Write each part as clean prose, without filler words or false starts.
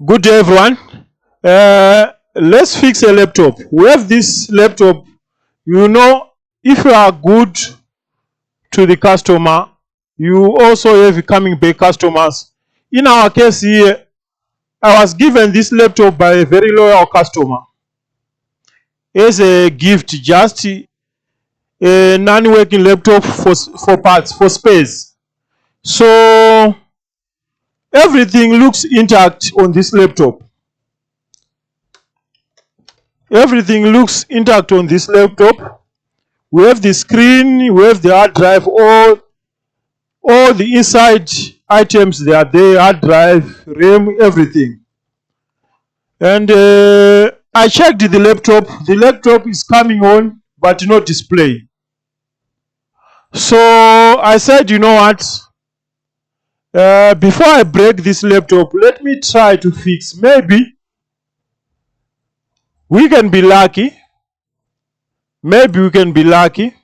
Good day, everyone. Let's fix a laptop. We have this laptop. You know, if you are good to the customer, you also have coming back customers. In our case here, I was given this laptop by a very loyal customer as a gift, just a non-working laptop for parts, for space. So everything looks intact on this laptop. Everything looks intact on this laptop. We have the screen, we have the hard drive, all the inside items, they are there, hard drive, RAM, everything. And I checked the laptop. The laptop is coming on, but not displaying. So I said, you know what? Before I break this laptop, let me try to fix. Maybe we can be lucky. Maybe we can be lucky.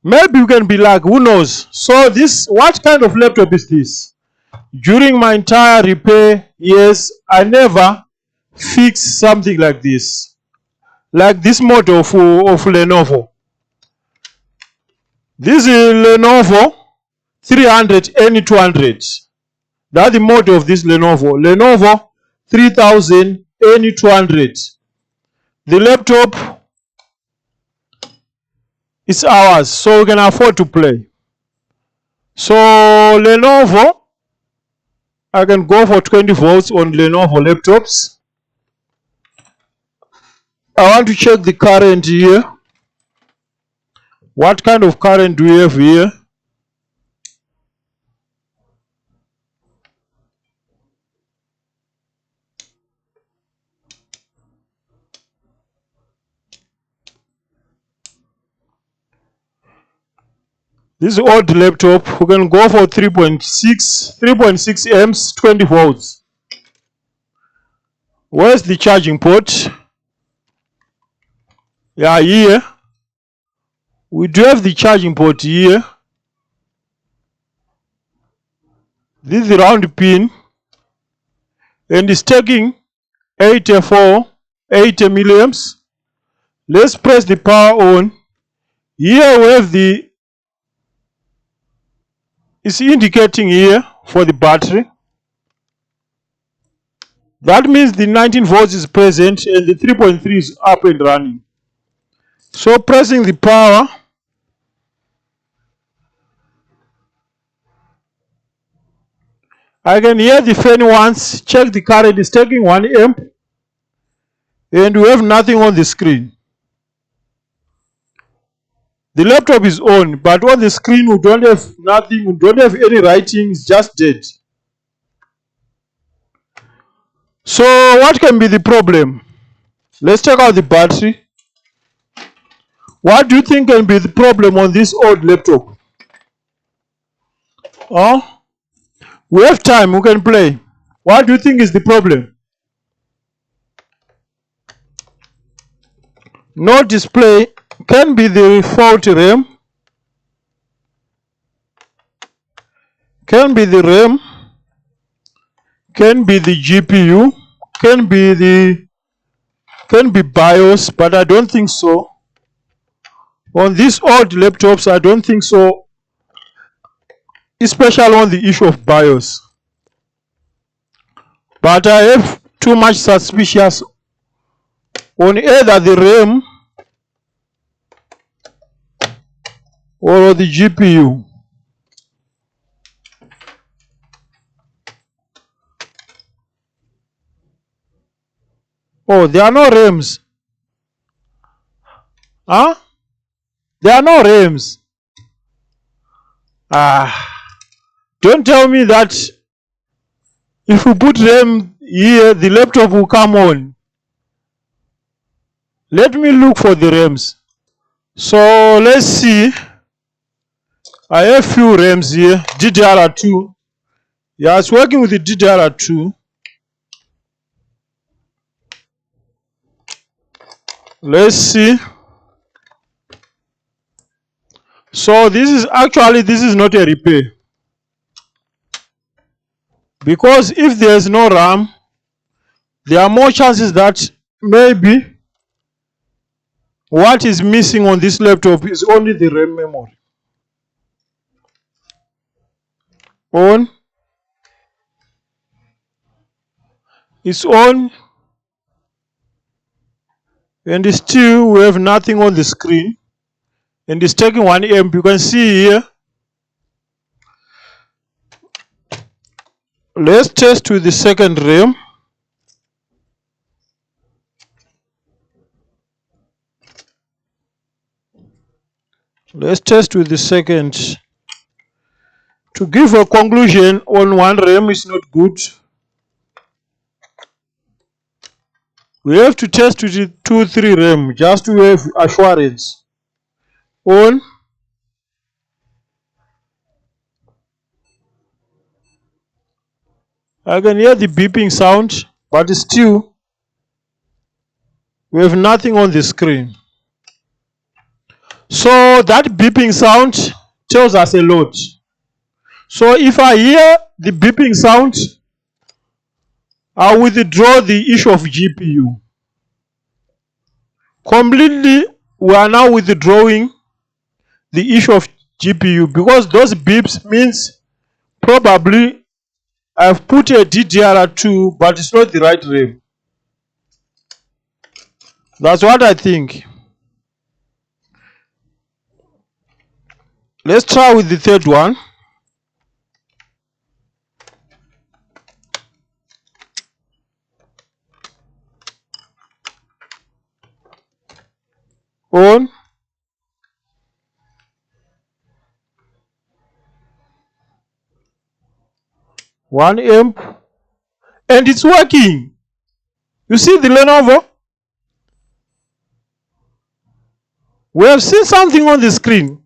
Maybe we can be lucky. Who knows? So this, what kind of laptop is this? During my entire repair years, I never fixed something like this. Like this model of Lenovo. This is Lenovo 3000-N200. That's the model of this Lenovo. Lenovo 3000-N200. The laptop is ours, so we can afford to play. So Lenovo, I can go for 20 volts on Lenovo laptops. I want to check the current here. What kind of current do we have here? This old laptop, we can go for 3.6 amps, 20 volts. Where's the charging port? Yeah, here. We do have the charging port here. This is the round pin. And it's taking 80 milliamps. Let's press the power on. Here we have the, it's indicating here for the battery. That means the 19 volts is present and the 3.3 is up and running. So pressing the power, I can hear the fan once. Check the current is taking 1 amp and we have nothing on the screen. The laptop is on, but on the screen we don't have nothing, we don't have any writing, it's just dead. So what can be the problem? Let's check out the battery. What do you think can be the problem on this old laptop? Oh, we have time, we can play. What do you think is the problem? No display. Can be the faulty RAM. Can be the RAM. Can be the GPU. Can be BIOS, but I don't think so. On these old laptops, I don't think so. Especially on the issue of BIOS. But I have too much suspicious on either the RAM or the GPU. Oh, there are no RAMs. Huh? There are no RAMs. Don't tell me that if we put RAM here, the laptop will come on. Let me look for the RAMs. So let's see. I have few RAMs here. DDR2. Yeah, it's working with the DDR2. Let's see. So this is actually, this is not a repair. Because if there is no RAM, there are more chances that maybe what is missing on this laptop is only the RAM memory. On. It's on. And still we have nothing on the screen. And it's taking 1 amp. You can see here. Let's test with the second RAM. Let's test with the second. To give a conclusion on one RAM is not good. We have to test with the 2-3 RAM just to have assurance. On. I can hear the beeping sound, but still we have nothing on the screen. So that beeping sound tells us a lot. So if I hear the beeping sound, I withdraw the issue of GPU. Completely, we are now withdrawing the issue of GPU because those beeps means probably I've put a DDR2 but it's not the right RAM. That's what I think. Let's try with the third one. On. One amp. And it's working. You see the Lenovo? We have seen something on the screen.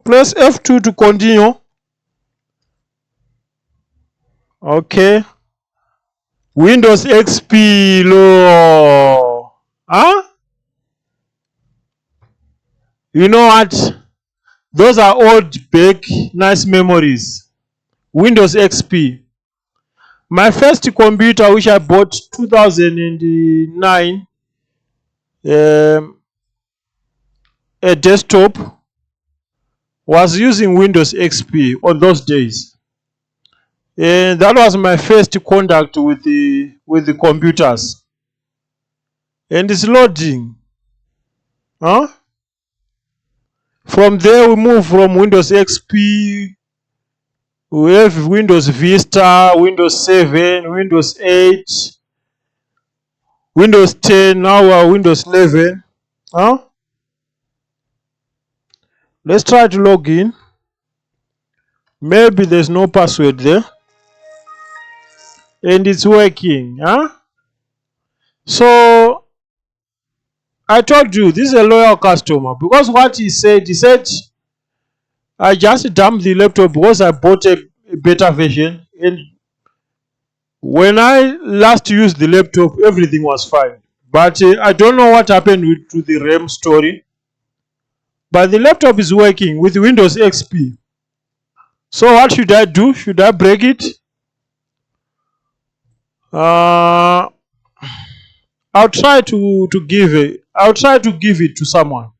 Press F2 to continue. Okay. Windows XP low. Huh? You know what? Those are old, big, nice memories. Windows XP. My first computer, which I bought 2009, a desktop, was using Windows XP on those days. And that was my first contact with the computers. And it's loading. Huh? From there we move from Windows XP. We have Windows Vista, Windows 7, Windows 8, Windows 10, now we are Windows 11. Huh? Let's try to log in. Maybe there's no password there. And it's working. Huh? So I told you this is a loyal customer because what he said I just dumped the laptop because I bought a beta version, and when I last used the laptop everything was fine. But I don't know what happened to the RAM story. But the laptop is working with Windows XP. So what should I do? Should I break it? I'll try to give it. I'll try to give it to someone.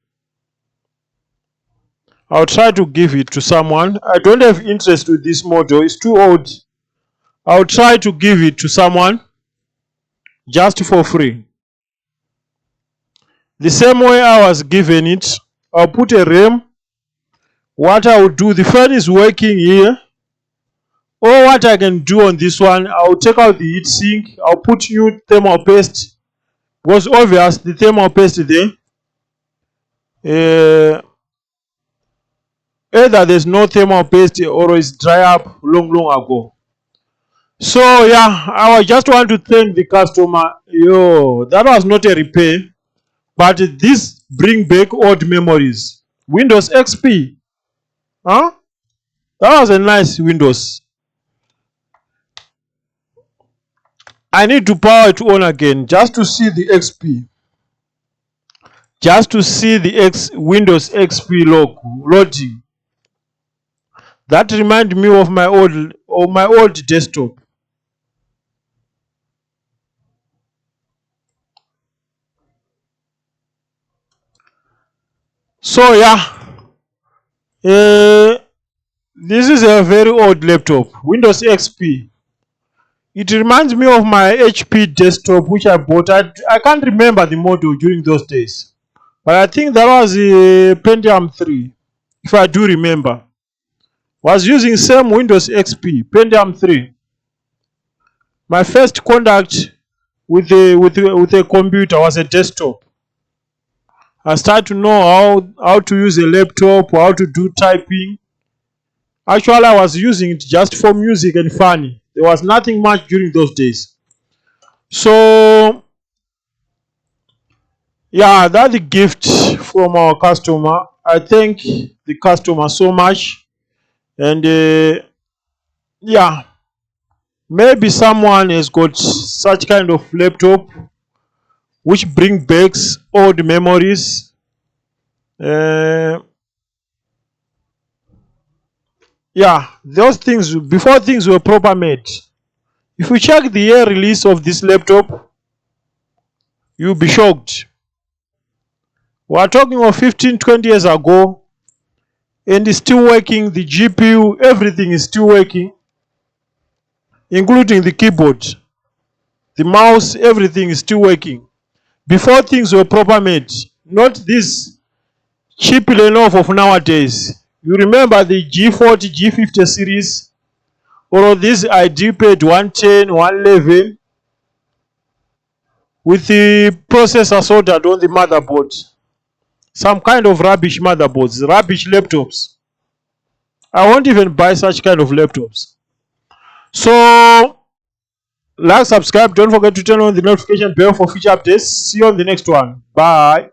I'll try to give it to someone. I don't have interest with this model. It's too old. I'll try to give it to someone just for free. The same way I was given it. I'll put a RAM. What I will do, the fan is working here. Or what I can do on this one, I'll take out the heat sink. I'll put new thermal paste. Was obvious the thermal paste there. Either there's no thermal paste or it's dry up long ago. So yeah, I just want to thank the customer. Yo, that was not a repair, but this bring back old memories. Windows XP. Huh? That was a nice Windows. I need to power it on again just to see the XP. Just to see the Windows XP loading. That reminds me of my or my old desktop. So yeah, this is a very old laptop, Windows XP. It reminds me of my HP desktop which I bought. I can't remember the model during those days, but I think that was a Pentium 3, if I do remember. Was using same Windows XP, Pentium 3. My first contact with a computer was a desktop. I started to know how to use a laptop, how to do typing. Actually, I was using it just for music and funny. There was nothing much during those days. So yeah, that's the gift from our customer. I thank the customer so much. And yeah, maybe someone has got such kind of laptop which bring back old memories. Uh, yeah, those things, before things were proper made. If you check the year release of this laptop, you'll be shocked. We are talking of 15-20 years ago, and it's still working. The GPU, everything is still working, including the keyboard, the mouse, everything is still working. Before things were proper made, not this cheap Lenovo of nowadays. You remember the G40, G50 series, or this IDPad 110, 111 with the processor soldered on the motherboard. Some kind of rubbish motherboards, rubbish laptops. I won't even buy such kind of laptops. So, like, subscribe, don't forget to turn on the notification bell for future updates. See you on the next one. Bye.